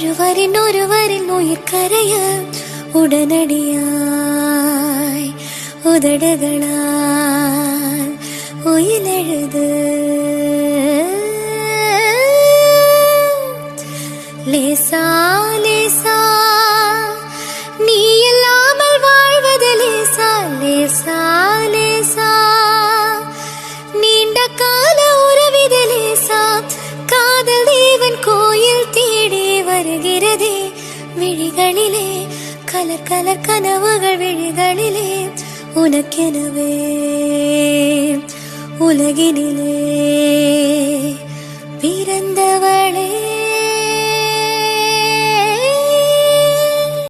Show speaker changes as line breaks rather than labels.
ஒருவரின் உயிர் கரைய உடனடியாய் உதடுகளால் உயிலெழுது. லேசா லேசா நீ இல்லாமல் வாழ்வது லேசா, லேசா லேசா நீண்ட கால உறவிது லேசா. காதல் தேவன் கோயில் தேடி வருகிறதே விழிகளிலே, கலர் கலர் கனவுகள் விழிகளிலே. உனக்கெனவே உலகினிலே